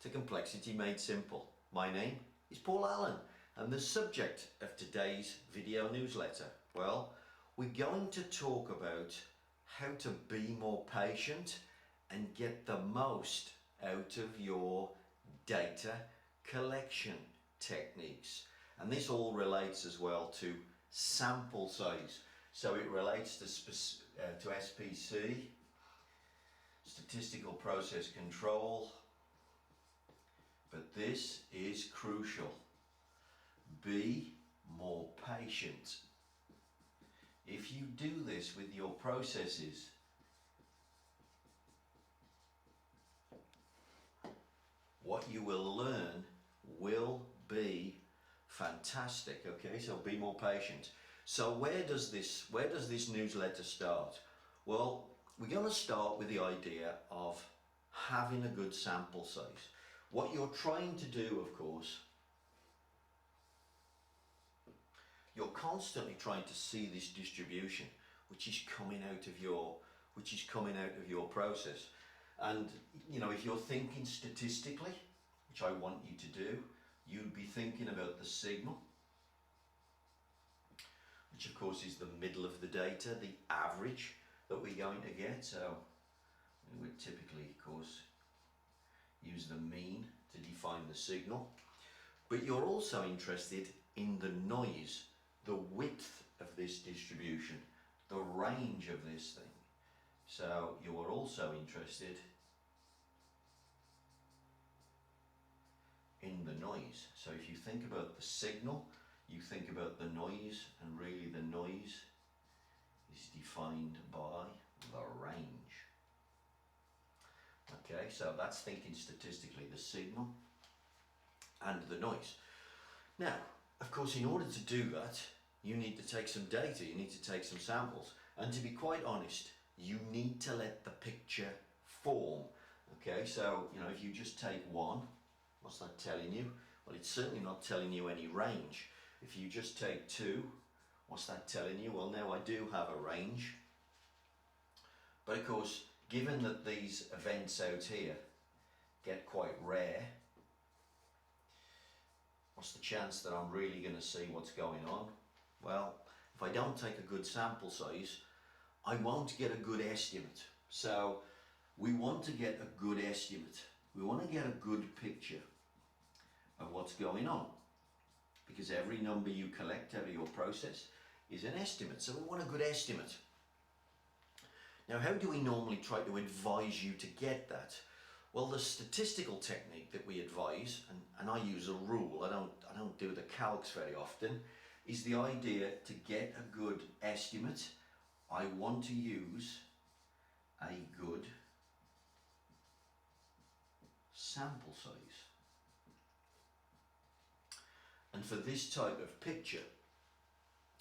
to Complexity Made Simple. My name is Paul Allen, and the subject of today's video newsletter, well, we're going to talk about how to be more patient and get the most out of your data collection techniques. And this all relates as well to sample size. So it relates to SPC, statistical process control, but this is crucial. Be more patient. If you do this with your processes, what you will learn will be fantastic. Okay, so be more patient. So where does this newsletter start? Well, we're going to start with the idea of having a good sample size. What you're trying to do, of course, you're constantly trying to see this distribution which is coming out of your process. And you know, if you're thinking statistically, which I want you to do, you'd be thinking about the signal, which of course is the middle of the data, the average that we're going to get. So we would typically, of course, use the mean to define the signal. But you're also interested in the noise, the width of this distribution, the range of this thing. So you are also interested in the noise. So if you think about the signal, you think about the noise, and really the noise is defined by the range. Okay, so that's thinking statistically, the signal and the noise. Now, of course, in order to do that, you need to take some data, you need to take some samples, and to be quite honest, you need to let the picture form. Okay, so you know, if you just take one, what's that telling you? Well, it's certainly not telling you any range. If you just take two, what's that telling you? Well, now I do have a range. But of course, given that these events out here get quite rare, what's the chance that I'm really going to see what's going on? Well, if I don't take a good sample size, I won't get a good estimate. So we want to get a good estimate. We want to get a good picture of what's going on, because every number you collect out of your process is an estimate. So we want a good estimate. Now, how do we normally try to advise you to get that? Well, the statistical technique that we advise, and I use a rule, I don't do the calcs very often, is the idea to get a good estimate. I want to use a good sample size. And for this type of picture,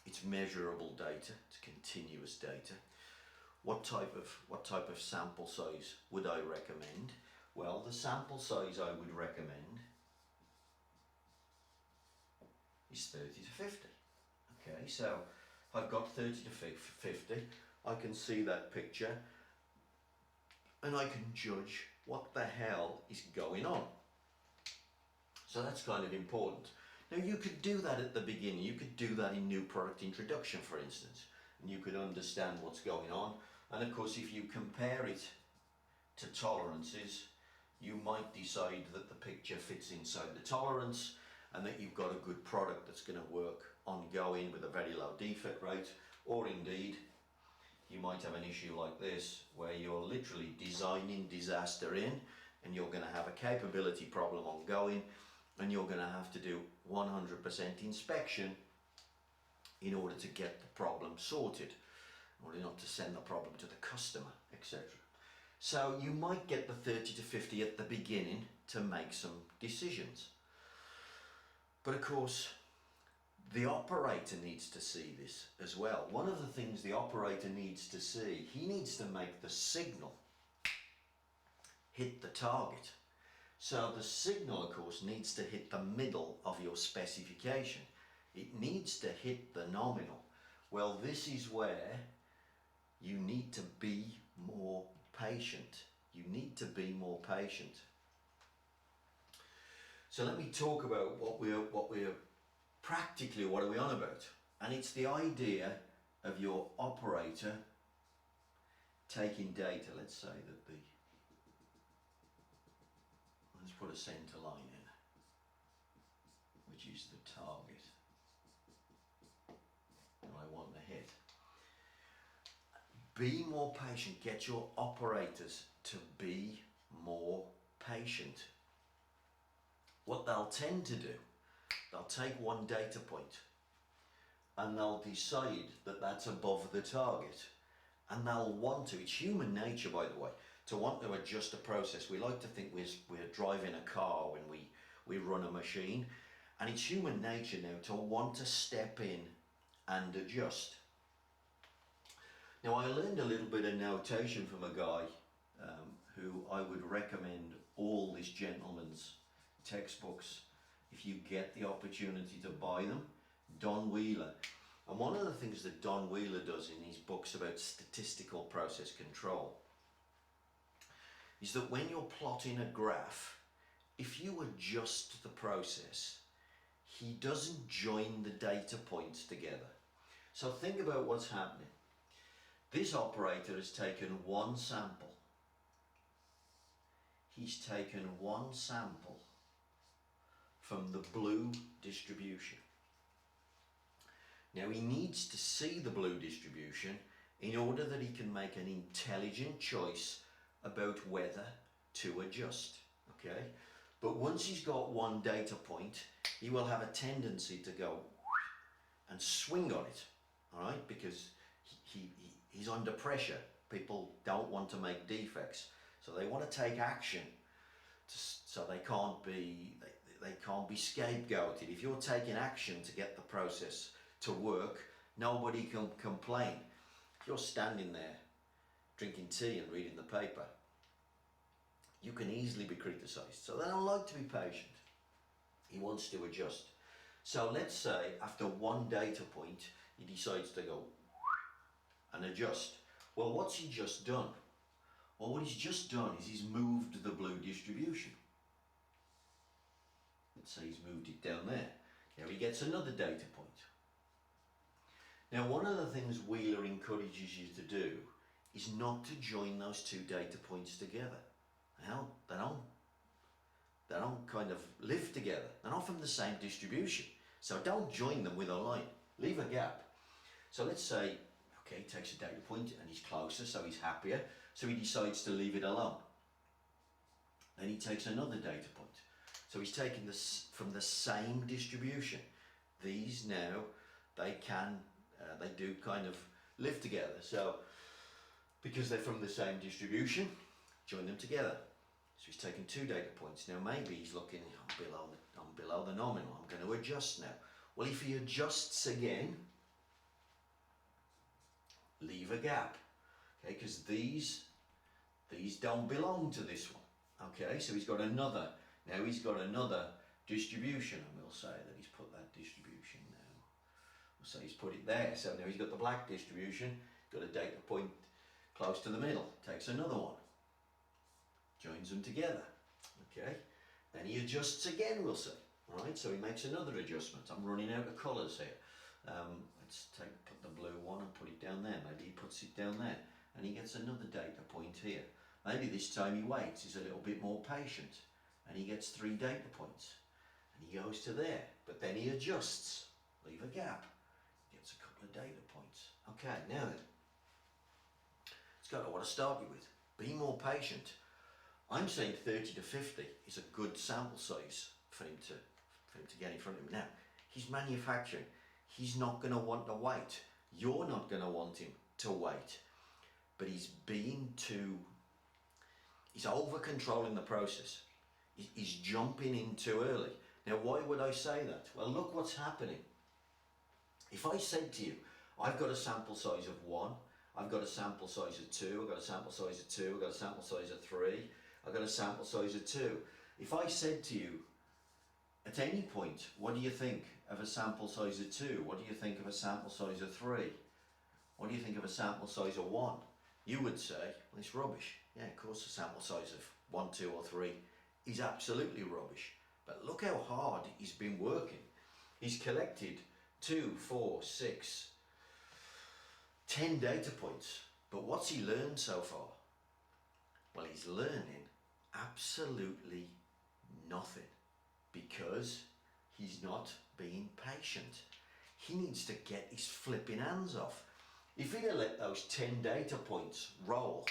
it's measurable data, it's continuous data. What type of sample size would I recommend? Well, the sample size I would recommend is 30 to 50. Okay, so if I've got 30 to 50, I can see that picture and I can judge what the hell is going on. So that's kind of important. Now, you could do that at the beginning. You could do that in new product introduction, for instance, and you could understand what's going on. And of course, if you compare it to tolerances, you might decide that the picture fits inside the tolerance and that you've got a good product that's going to work ongoing with a very low defect rate. Or indeed, you might have an issue like this where you're literally designing disaster in, and you're going to have a capability problem ongoing, and you're going to have to do 100% inspection in order to get the problem sorted, in order not to send the problem to the customer, etc. So you might get the 30 to 50 at the beginning to make some decisions. But of course, the operator needs to see this as well. One of the things the operator needs to see, he needs to make the signal hit the target. So the signal, of course, needs to hit the middle of your specification. It needs to hit the nominal. Well, this is where you need to be more patient. You need to be more patient. So let me talk about what we're practically, what are we on about? And it's the idea of your operator taking data. Let's say that let's put a center line in, which is the target, and I want to hit. Be more patient. Get your operators to be more patient. What they'll tend to do, they'll take one data point and they'll decide that that's above the target, and they'll want to, it's human nature by the way, to want to adjust a process. We like to think we're driving a car when we run a machine, and it's human nature now to want to step in and adjust. Now I learned a little bit of notation from a guy who I would recommend all this gentleman's textbooks if you get the opportunity to buy them. Don Wheeler. And one of the things that Don Wheeler does in his books about statistical process control is that when you're plotting a graph, if you adjust the process, he doesn't join the data points together. So think about what's happening. This operator has taken one sample. He's taken one sample from the blue distribution. Now he needs to see the blue distribution in order that he can make an intelligent choice about whether to adjust, okay? But once he's got one data point, he will have a tendency to go and swing on it, all right? Because he's under pressure. People don't want to make defects, so they want to take action, so they can't be scapegoated. If you're taking action to get the process to work, nobody can complain. If you're standing there drinking tea and reading the paper, you can easily be criticised. So they don't like to be patient. He wants to adjust. So let's say after one data point, he decides to go and adjust. Well, what's he just done? Well, what he's just done is he's moved the blue distribution. Let's say he's moved it down there. Now he gets another data point. Now, one of the things Wheeler encourages you to do is not to join those two data points together. They don't kind of live together. They're not from the same distribution. So don't join them with a line. Leave a gap. So let's say, okay, he takes a data point and he's closer, so he's happier. So he decides to leave it alone. Then he takes another data point. So he's taking this from the same distribution. These now, they do kind of live together. So because they're from the same distribution, join them together. So he's taking two data points. Now maybe he's looking, I'm below the nominal, I'm going to adjust now. Well, if he adjusts again, leave a gap, okay, because these don't belong to this one, okay, so he's got another distribution, and we'll say that he's put that distribution now, we'll say he's put it there, so now he's got the black distribution, got a data point close to the middle, takes another one, joins them together, okay, then he adjusts again, we'll say, alright, so he makes another adjustment. I'm running out of colours here. Let's put the blue one and put it down there. Maybe he puts it down there and he gets another data point here. Maybe this time he waits, he's a little bit more patient, and he gets 3 data points and he goes to there, but then he adjusts, leave a gap, gets a couple of data points. Okay, now then, it's got what I started with. Be more patient. I'm saying 30 to 50 is a good sample size for him to get in front of him. Now, he's manufacturing. He's not going to want to wait. You're not going to want him to wait. But he's over controlling the process. He's jumping in too early. Now, why would I say that? Well, look what's happening. If I said to you, I've got a sample size of 1, I've got a sample size of 2, I've got a sample size of 2, I've got a sample size of 3, I've got a sample size of 2. If I said to you, at any point, what do you think of a sample size of 2? What do you think of a sample size of 3? What do you think of a sample size of 1? You would say, well, it's rubbish. Yeah, of course a sample size of 1, 2 or 3 is absolutely rubbish. But look how hard he's been working. He's collected 2, 4, 6, 10 data points. But what's he learned so far? Well, he's learning absolutely nothing because he's not being patient. He needs to get his flipping hands off. If he'd have let those 10 data points roll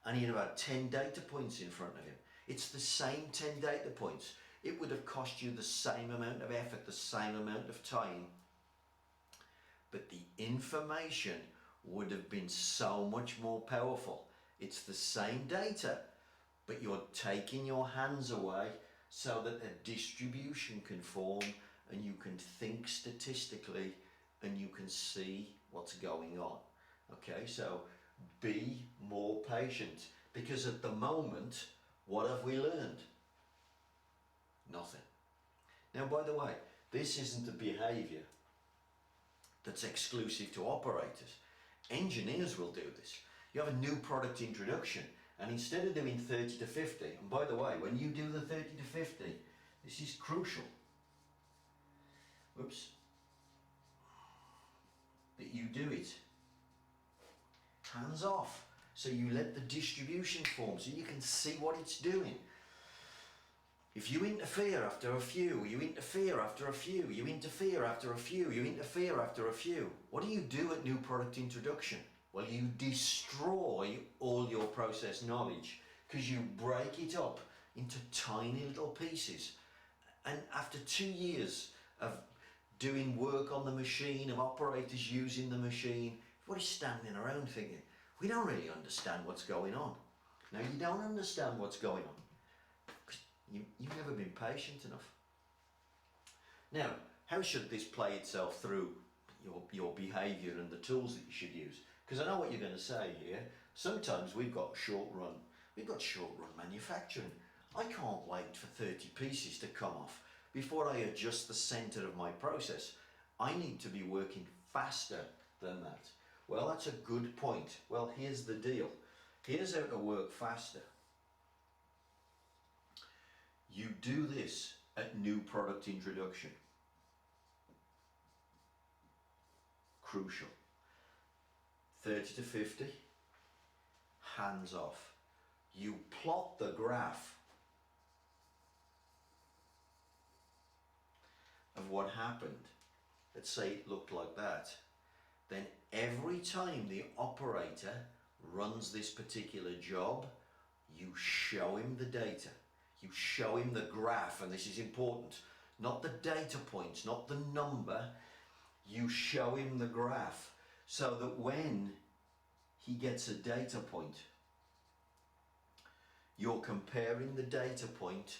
and he'd have had 10 data points in front of him, it's the same 10 data points. It would have cost you the same amount of effort, the same amount of time, but the information would have been so much more powerful. It's the same data, but you're taking your hands away so that a distribution can form and you can think statistically and you can see what's going on. Okay, so be more patient, because at the moment, what have we learned? Nothing. Now, by the way, this isn't a behaviour that's exclusive to operators. Engineers will do this. You have a new product introduction, and instead of doing 30 to 50, and by the way, when you do the 30 to 50, this is crucial. Whoops. That you do it hands off. So you let the distribution form so you can see what it's doing. If you interfere after a few, you interfere after a few, you interfere after a few, you interfere after a few, what do you do at new product introduction? Well, you destroy all your process knowledge because you break it up into tiny little pieces. And after 2 years of doing work on the machine, of operators using the machine, everybody's standing around thinking, we don't really understand what's going on. Now, you don't understand what's going on because you've never been patient enough. Now, how should this play itself through your behaviour and the tools that you should use? Because I know what you're going to say here. Sometimes we've got short run manufacturing. I can't wait for 30 pieces to come off before I adjust the centre of my process. I need to be working faster than that. Well, that's a good point. Well, here's the deal. Here's how to work faster. You do this at new product introduction. Crucial. 30 to 50, hands off. You plot the graph of what happened. Let's say it looked like that. Then every time the operator runs this particular job, you show him the data. You show him the graph, and this is important. Not the data points, not the number. You show him the graph so that when he gets a data point, you're comparing the data point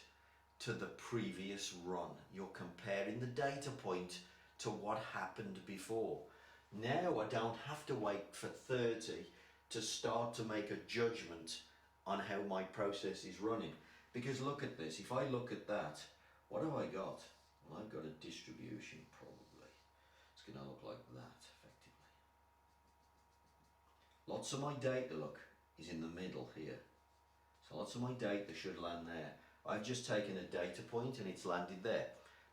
to the previous run. You're comparing the data point to what happened before. Now I don't have to wait for 30 to start to make a judgment on how my process is running. Because look at this, if I look at that, what have I got? Well, I've got a distribution probably. It's going to look like that effectively. Lots of my data, look, is in the middle here. So lots of my data should land there. I've just taken a data point and it's landed there.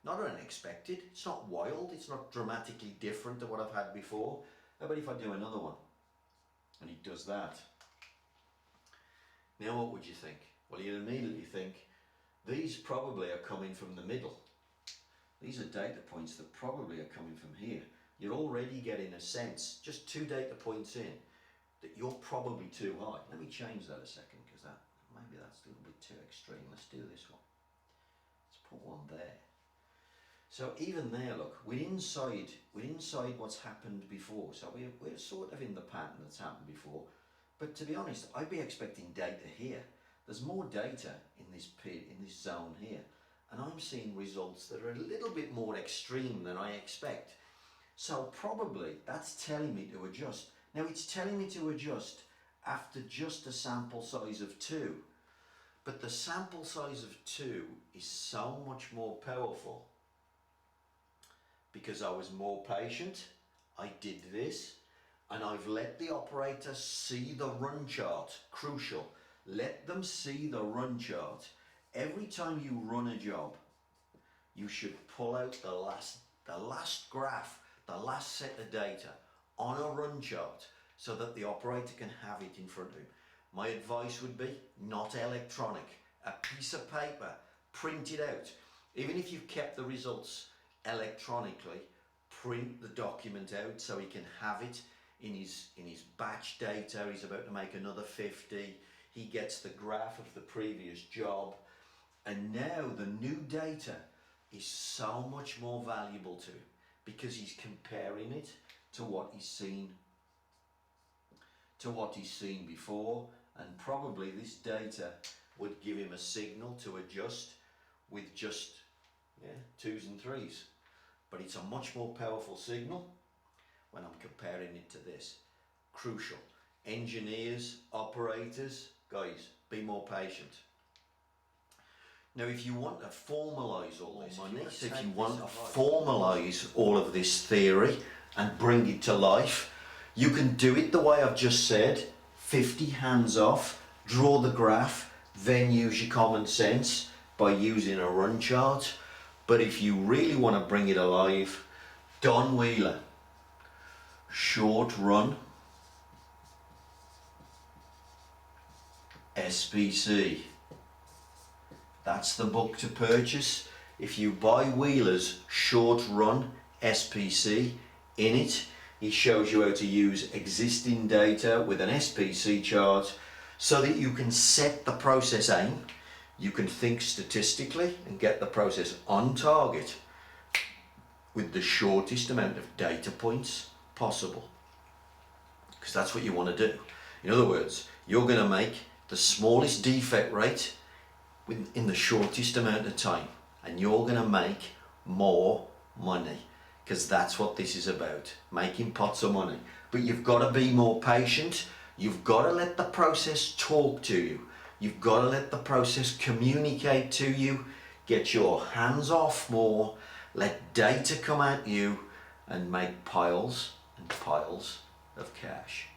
Not unexpected, it's not wild, it's not dramatically different to what I've had before. How about if I do another one? And it does that. Now what would you think? Well, you'd immediately think, these probably are coming from the middle. These are data points that probably are coming from here. You're already getting a sense, just 2 data points in, that you're probably too high. Let me change that a second, because maybe that's a little bit too extreme. Let's do this one. Let's put one there. So even there, look, we're inside what's happened before. So we're sort of in the pattern that's happened before. But to be honest, I'd be expecting data here. There's more data in this zone here. And I'm seeing results that are a little bit more extreme than I expect. So probably that's telling me to adjust. Now it's telling me to adjust after just a sample size of 2. But the sample size of 2 is so much more powerful because I was more patient, I did this, and I've let the operator see the run chart. Crucial. Let them see the run chart. Every time you run a job, you should pull out the last graph, the last set of data on a run chart so that the operator can have it in front of him. My advice would be not electronic, a piece of paper, print it out. Even if you've kept the results electronically, print the document out so he can have it in his batch data. He's about to make another 50. He gets the graph of the previous job. And now the new data is so much more valuable to him because he's comparing it to what he's seen before, and probably this data would give him a signal to adjust with just 2s and 3s. But it's a much more powerful signal when I'm comparing it to this. Crucial. Engineers, operators, guys, be more patient. Now, if you want to formalise all this, if you want to formalise all of this theory and bring it to life, you can do it the way I've just said, 50 hands off, draw the graph, then use your common sense by using a run chart. But if you really want to bring it alive, Don Wheeler, Short Run, SPC. That's the book to purchase. If you buy Wheeler's Short Run SPC, in it, he shows you how to use existing data with an SPC chart so that you can set the process aim, you can think statistically and get the process on target with the shortest amount of data points possible. Because that's what you want to do. In other words, you're going to make the smallest defect rate in the shortest amount of time, and you're going to make more money, because that's what this is about, making pots of money. But you've got to be more patient. You've got to let the process talk to you. You've got to let the process communicate to you. Get your hands off more, let data come at you, and make piles and piles of cash.